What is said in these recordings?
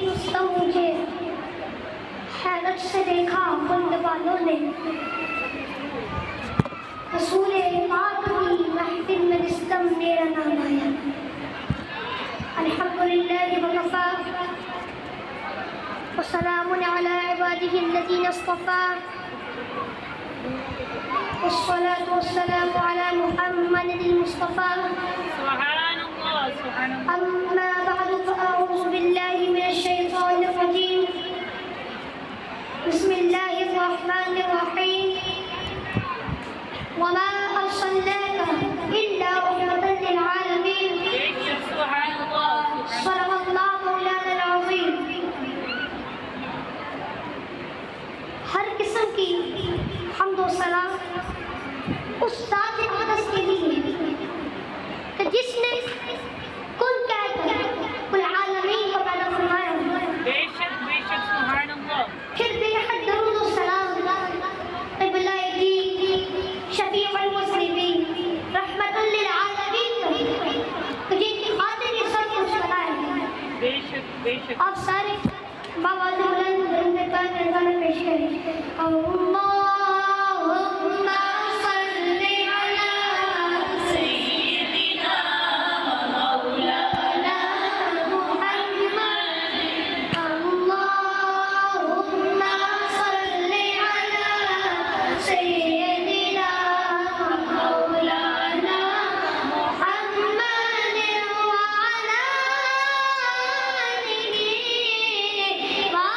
رستم مجھے حیرت سے دیکھا بند والوں نے، رسول پاک کی محفل میں رستم میرا نام آیا۔ الحمدللہ وکفا وسلام علی عبادہ الذین اصطفیٰ والصلاة والسلام على محمد المصطفى سبحان اللہ سبحان اللہ۔ أما بعد فأعوذ بالله من الشيطان الرجيم، بسم الله الرحمن الرحيم، وما أرسلناك إلا رحمة للعالمين، سبحان اللہ صدق الله مولانا العظيم۔ ہر قسم کی حمد و ثنا اس ذات اقدس کے لیے کہ جس نے کن کہہ کر کل عالمین کو پیدا فرمایا، بے شک سبحان اللہ۔ پھر بے حد درود و سلام قبلہ دین شفیع المذنبین رحمت للعالمین کہ جن کی خاطر یہ سب کچھ بنایا۔ بے شک آپ سارے بابا بلند درود پاک نذرانہ پیش کریں۔ اللہم صل علی سیدنا مولانا محمد، اللہم صل علی سیدنا مولانا محمد وعلی آلہ وصحبہ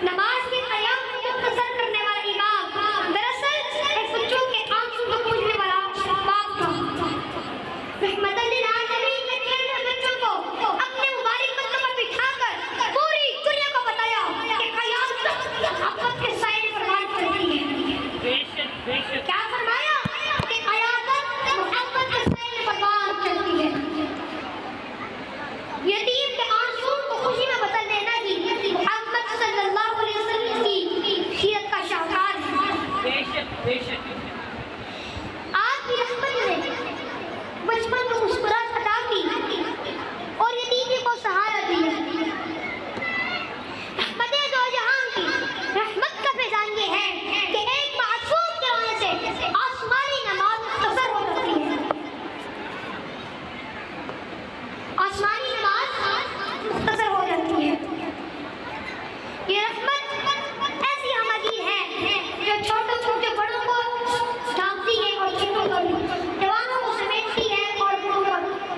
नमाज के क़याम को मुख्तसर करने वाला इमाम दरअसल एक बच्चों के आंसू को पूछने वाला बाप था। रहमतुल लिल आलमीन ने खेल रहे बच्चों को अपने मुबारक कदमों पर बिठाकर पूरी दुनिया को बताया कि क़यामत तक मोहब्बत के साए में परवान चलती है। बेशक बेशक क्या फरमाया कि क़यामत मोहब्बत के साए में परवान चलती है। यतीम के आंसू को खुशी में बदल देना ही मोहम्मद सल्लल्लाहु अलैहि वसल्लम की सीरत का शाहकार है। बेशक बेशक आपकी रहमत ने बचपन में मुस्कुराहट अता की और यतीमी को सहारा दिया। रहमत दो जहां की रहमत का फैजान ये है कि एक मासूम के रोने से आसमानी नमाज मुख्तसर हो जाती है। आसमानी नमाज मुख्तसर हो जाती है। ये रहमत ऐसी हमदीन है जो छोटे छोटे बड़ों को ढांकती है और छोटों को जवानों को समेटती है और बूढ़ों को,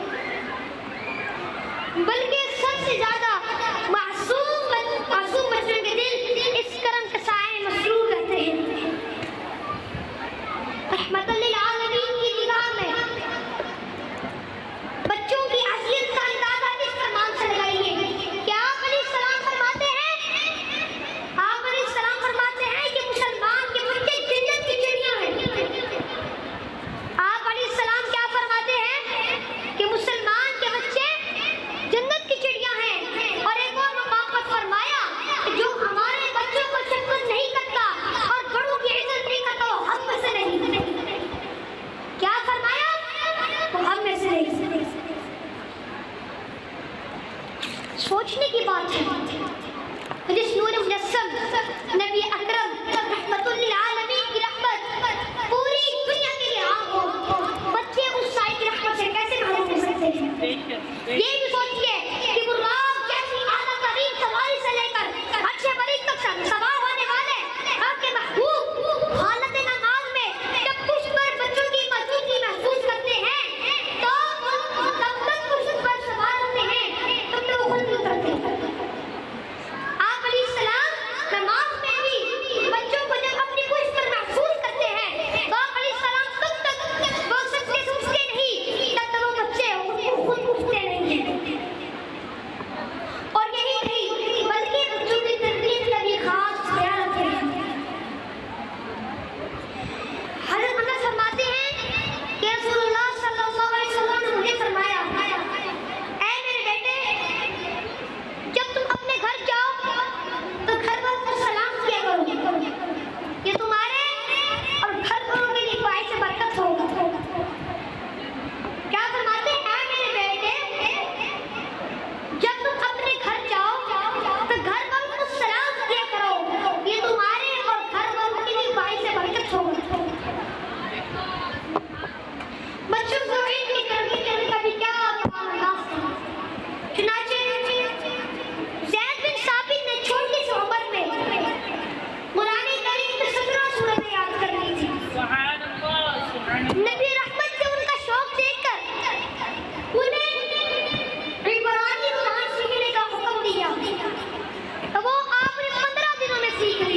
बल्कि सबसे ज्यादा मासूम बच्चों के दिल इस करम के साए में मसरूर रहते हैं। रहमतुल लिल आलमीन की निगाह में बच्चों की अज़ियत का अंदाजा इस फरमान से लगाइए कि आप अलैहिस्सलाम फरमाते हैं कि मुसलमान के बच्चे जन्नत की चिड़ियां हैं। आप अलैहिस्सलाम क्या फरमाते हैं कि मुसलमान के बच्चे जन्नत की चिड़ियां हैं। और एक और मकाम पर फरमाया कि जो हमारे बच्चों को शफ़क़त नहीं करता और बड़ों की इज्जत नहीं करता वो हम में से नहीं। क्या फरमाया? वो हम में से नहीं। सोचने की बात है जिस नूर मुजस्सम नबी अकरम रहमतुल लिल आलमीन की रहमत पूरी दुनिया के लिए आम हो, बच्चे उस साए की रहमत से कैसे महरूम हो सकते हैं? बेशक ये भी सोचिए कि गुर्राब जैसी आला तरीन सवारी से लेकर अच्छे बरीक तक सवार होने वाले आपके महबूब हालत नमाज में जब कुछ पर बच्चों की मौजूदगी महसूस करते हैं तो तब तक कुछ पर सवार होते हैं तब तक वो खुद नहीं उतरते। आप अलैहिस्सलाम नमाज में भी बच्चों को जब अपनी कुछ पर महसूस करते हैं तो आप अलैहिस्सलाम तब तक वो सच्चे सोचते नहीं जब तक वो बच्चे खुद उठते नहीं हैं। और यही नहीं बल्कि बच्चों की तरबियत का भी खास ख्याल रखते हैं। हज़रत अनस फरमाते हैं कि रसूलुल्लाह सल्लल्लाहु अलैहि वसल्लम ने मुझे फरमाया, ऐ मेरे बेटे, जब तुम अपने घर जाओ तो घर वालों को सलाम किया करो, ये तुम्हारे और घर वालों के लिए बाइस बरकत होगा। क्या फरमाते हैं? ऐ मेरे बेटे, जब तुम अपने घर जाओ तो घर वालों को सलाम किया करो, ये तुम्हारे और घर वालों के लिए बाइस बरकत होगा। बच्चों को ईद की तरबियत देने का भी क्या अंदाज था। चुनांचे ज़ैद बिन साबित ने छोटी सी उम्र में कुरान करीम की 17 सूरतें याद कर ली थी। सुभान अल्लाह सुभान नबी रहमत से उनका शौक देखकर उन्हें इब्रानी कुरान सीखने का हुक्म दिया तो वो आपने 15 दिनों में सीख ली।